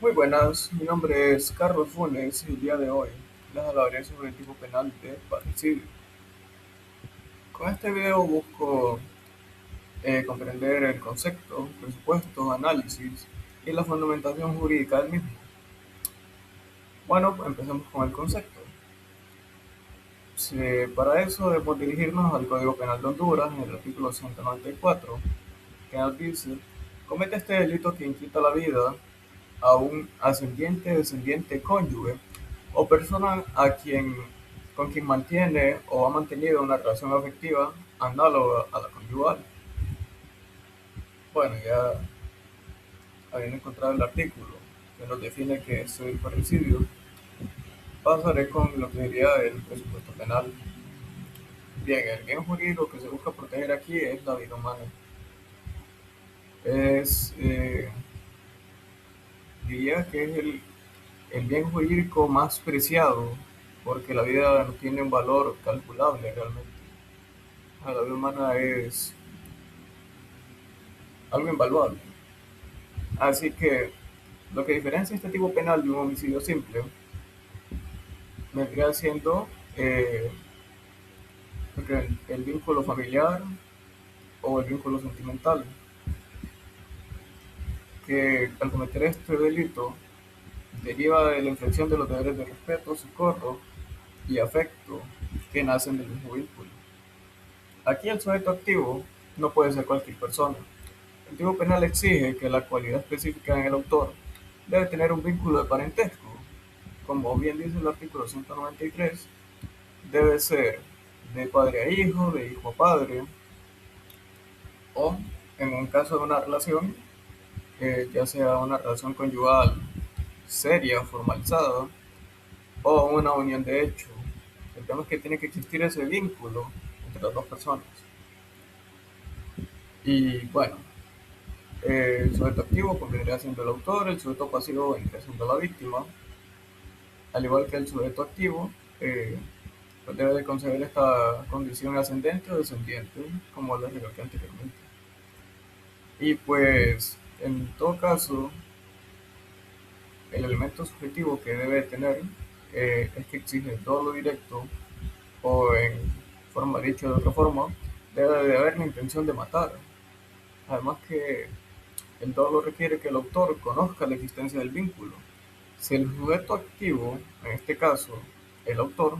Muy buenas, mi nombre es Carlos Funes y el día de hoy les hablaré sobre el tipo penal de parricidio. Con este video busco comprender el concepto, presupuesto, análisis y la fundamentación jurídica del mismo. Bueno, pues empecemos con el concepto. Para eso debemos dirigirnos al Código Penal de Honduras en el artículo 194, que nos dice: comete este delito que quita la vida a un ascendiente, descendiente, cónyuge o persona con quien mantiene o ha mantenido una relación afectiva análoga a la conyugal. Bueno, ya habiendo encontrado el artículo que nos define que es el parricidio, pasaré con lo que diría el presupuesto penal. Bien, el bien jurídico que se busca proteger aquí es la vida humana. Es, diría que es el bien jurídico más preciado, porque la vida no tiene un valor calculable realmente. La vida humana es algo invaluable. Así que lo que diferencia este tipo penal de un homicidio simple vendría siendo eh, el vínculo familiar o el vínculo sentimental, que al cometer este delito deriva de la infracción de los deberes de respeto, socorro y afecto que nacen del mismo vínculo. Aquí el sujeto activo no puede ser cualquier persona. El tipo penal exige que la cualidad específica en el autor debe tener un vínculo de parentesco. Como bien dice el artículo 193, debe ser de padre a hijo, de hijo a padre, o en un caso de una relación, ya sea una relación conyugal seria, formalizada, o una unión de hecho. El tema es que tiene que existir ese vínculo entre las dos personas. Y bueno, el sujeto activo pues, vendría siendo el autor, el sujeto pasivo vendría siendo la víctima, al igual que el sujeto activo, pues debe de conceder esta condición ascendente o descendiente, como les recalqué anteriormente. Y pues, en todo caso, el elemento subjetivo que debe tener es que exige dolo directo o en forma dicho de otra forma, debe de haber la intención de matar. Además que el dolo requiere que el autor conozca la existencia del vínculo. Si el sujeto activo, en este caso el autor,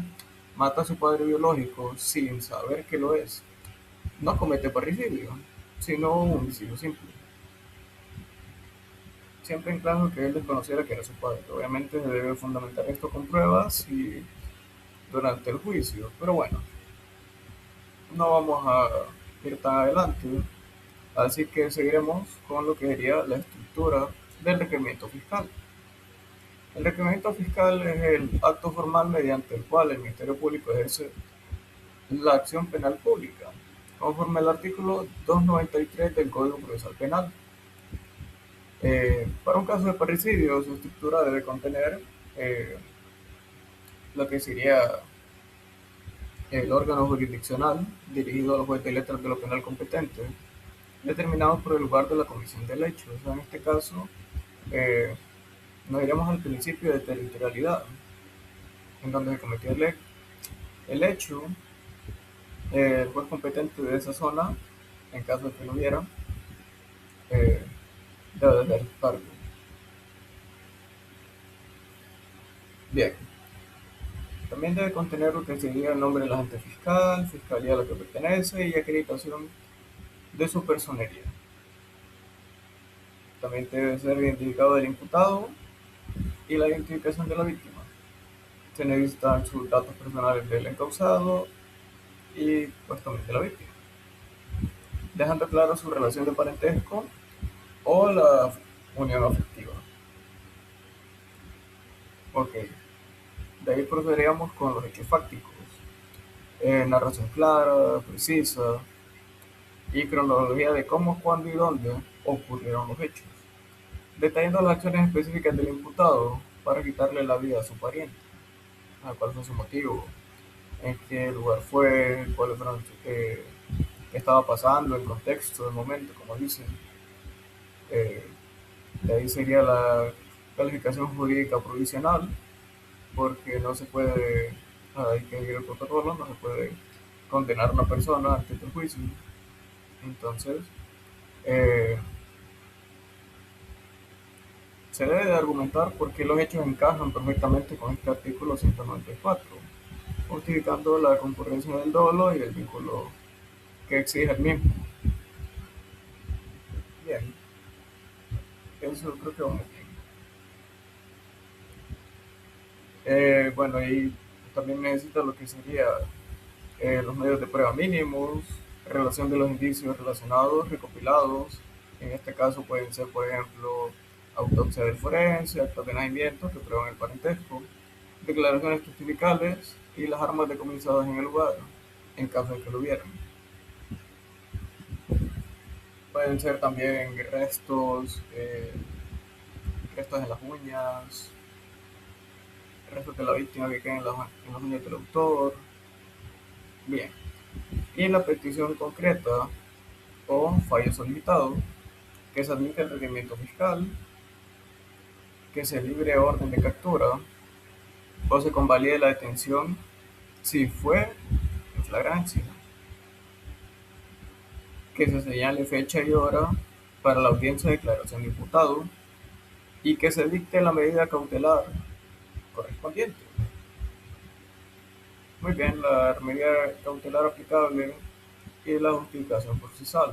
mata a su padre biológico sin saber que lo es, no comete parricidio, sino un homicidio simple. Siempre en caso que él desconociera que era su padre. Obviamente se debe fundamentar esto con pruebas y durante el juicio. Pero bueno, no vamos a ir tan adelante, así que seguiremos con lo que sería la estructura del requerimiento fiscal. El requerimiento fiscal es el acto formal mediante el cual el Ministerio Público ejerce la acción penal pública, conforme al artículo 293 del Código Procesal Penal. Para un caso de parricidio, su estructura debe contener eh, lo que sería el órgano jurisdiccional dirigido a los jueces de letras de lo penal competente, determinados por el lugar de la comisión del hecho. O sea, en este caso, eh, nos iremos al principio de territorialidad, en donde se cometió el hecho, el juez competente de esa zona, en caso de que lo hubiera, eh, debe de dar cargo. Bien, también debe contener lo que sería el nombre del agente fiscal, fiscalía a la que pertenece y acreditación de su personería. También debe ser identificado del imputado y la identificación de la víctima. Se necesitan sus datos personales del encausado y pues también de la víctima, dejando claro su relación de parentesco o la unión afectiva. Ok, de ahí procederíamos con los hechos fácticos. Narración clara, precisa y cronología de cómo, cuándo y dónde ocurrieron los hechos, detallando las acciones específicas del imputado para quitarle la vida a su pariente, cuál fue su motivo, en qué lugar fue, cuál fueron, qué estaba pasando, el contexto, el momento, como dicen. Eh, de ahí sería calificación jurídica provisional, porque no se puede, hay que seguir el protocolo, no se puede condenar a una persona antes del juicio. Entonces, eh, se debe de argumentar por qué los hechos encajan perfectamente con este artículo 194, justificando la concurrencia del dolo y el vínculo que exige el mismo. Bien, eso creo que va muy bien. Bueno, y también necesita lo que sería los medios de prueba mínimos, relación de los indicios relacionados, recopilados. En este caso pueden ser, por ejemplo, autopsia del forense, actos de nacimiento que prueban el parentesco, declaraciones testificales y las armas decomisadas en el lugar, en caso de que lo hubieran. Pueden ser también restos en las uñas, restos de la víctima que queden en las uñas del autor. Bien, y la petición concreta o fallo solicitado, que se admite el requerimiento fiscal, que se libre orden de captura o se convalide la detención si fue en flagrancia, que se señale fecha y hora para la audiencia de declaración de imputado y que se dicte la medida cautelar correspondiente. Muy bien, la medida cautelar aplicable y la justificación procesal.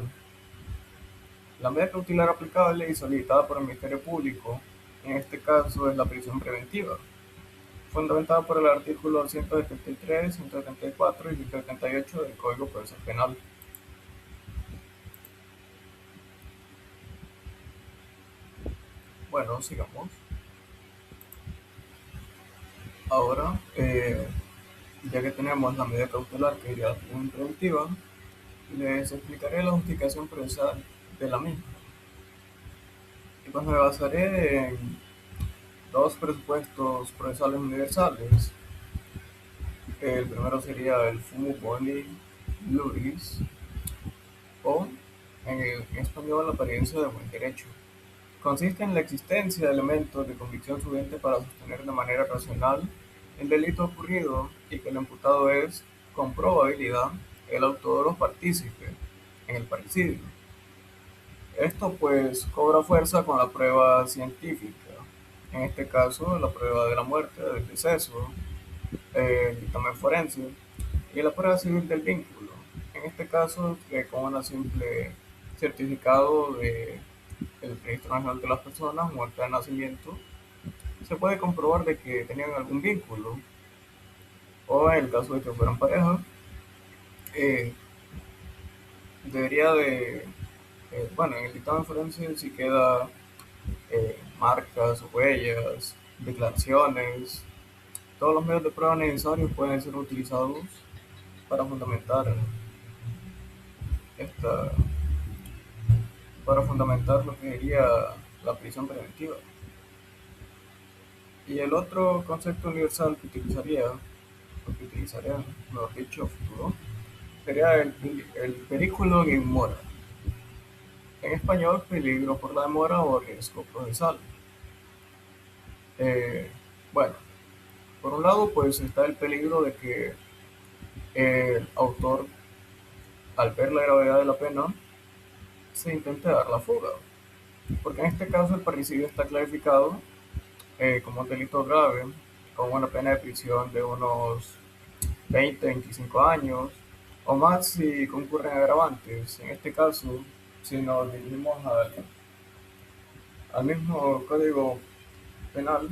La medida cautelar aplicable y solicitada por el Ministerio Público, en este caso es la prisión preventiva, fundamentada por el artículo 173, 174 y 178 del Código Procesal Penal. Bueno, sigamos. Ahora, ya que tenemos la medida cautelar que sería la prisión preventiva, les explicaré la justificación procesal de la misma. Y pues me basaré en dos presupuestos procesales universales. El primero sería el fumus boni luris, o en español la apariencia de buen derecho. Consiste en la existencia de elementos de convicción suficiente para sostener de manera racional el delito ocurrido y que el imputado es, con probabilidad, el autor o partícipe en el parricidio. Esto pues cobra fuerza con la prueba científica, en este caso la prueba de la muerte, del deceso, el dictamen forense y la prueba civil del vínculo, en este caso con un simple certificado de el registro nacional de las personas, muerte de nacimiento, se puede comprobar de que tenían algún vínculo, o en el caso de que fueran pareja, eh, debería de, bueno, en el dictamen forense si queda marcas, huellas, declaraciones, todos los medios de prueba necesarios pueden ser utilizados para fundamentar esta, para fundamentar lo que sería la prisión preventiva. Y el otro concepto universal que utilizaría, mejor dicho, futuro, sería el perículo in mora. En español, peligro por la demora o riesgo procesal. Eh, bueno, por un lado, pues está el peligro de que el autor, al ver la gravedad de la pena, se intente dar la fuga, porque en este caso el parricidio está clasificado como un delito grave, con una pena de prisión de unos 20-25 años, o más si concurren agravantes. En este caso, si nos dirigimos al mismo Código Penal,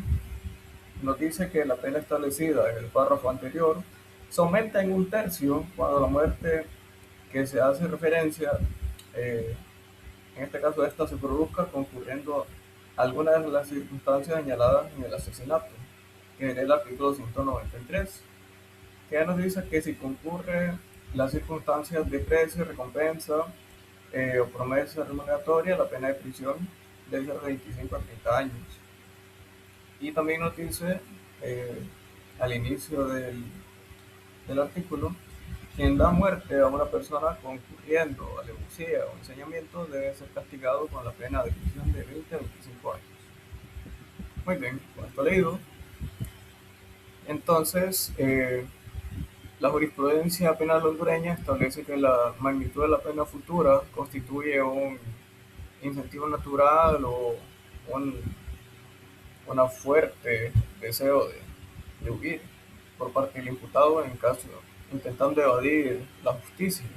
nos dice que la pena establecida en el párrafo anterior se aumenta en un tercio cuando la muerte que se hace referencia, eh, en este caso esta se produzca concurriendo algunas de las circunstancias señaladas en el asesinato, que es el artículo 193, que ya nos dice que si concurre las circunstancias de precio, recompensa o promesa remuneratoria, la pena de prisión debe ser de 25 a 30 años. Y también nos dice eh, al inicio del artículo, quien da muerte a una persona concurriendo alevosía o ensañamiento debe ser castigado con la pena de prisión de 20 a 25 años. Muy bien, con esto leído. Entonces, la jurisprudencia penal hondureña establece que la magnitud de la pena futura constituye un incentivo natural o un, una fuerte deseo de huir por parte del imputado en caso intentando evadir la justicia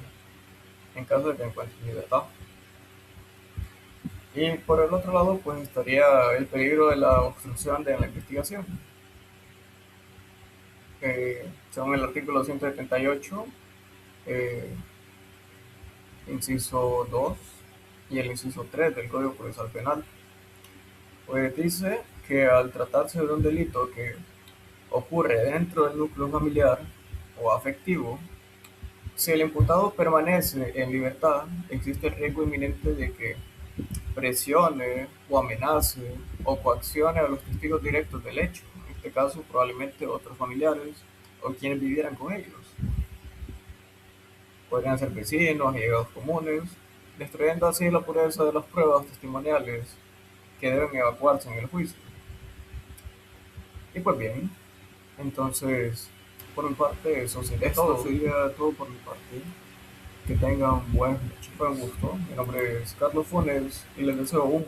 en caso de que encuentre libertad. Y por el otro lado, pues estaría el peligro de la obstrucción de la investigación. Según el artículo 178, eh, inciso 2 y el inciso 3 del Código Procesal Penal, pues dice que al tratarse de un delito que ocurre dentro del núcleo familiar o afectivo, si el imputado permanece en libertad, existe el riesgo inminente de que presione o amenace o coaccione a los testigos directos del hecho, en este caso probablemente otros familiares o quienes vivieran con ellos. Podrían ser vecinos, allegados comunes, destruyendo así la pureza de las pruebas testimoniales que deben evacuarse en el juicio. Y pues bien, entonces, por mi parte, eso sería todo. Esto sería todo por mi parte. Que tengan buen gusto. Mi nombre es Carlos Funes y les deseo un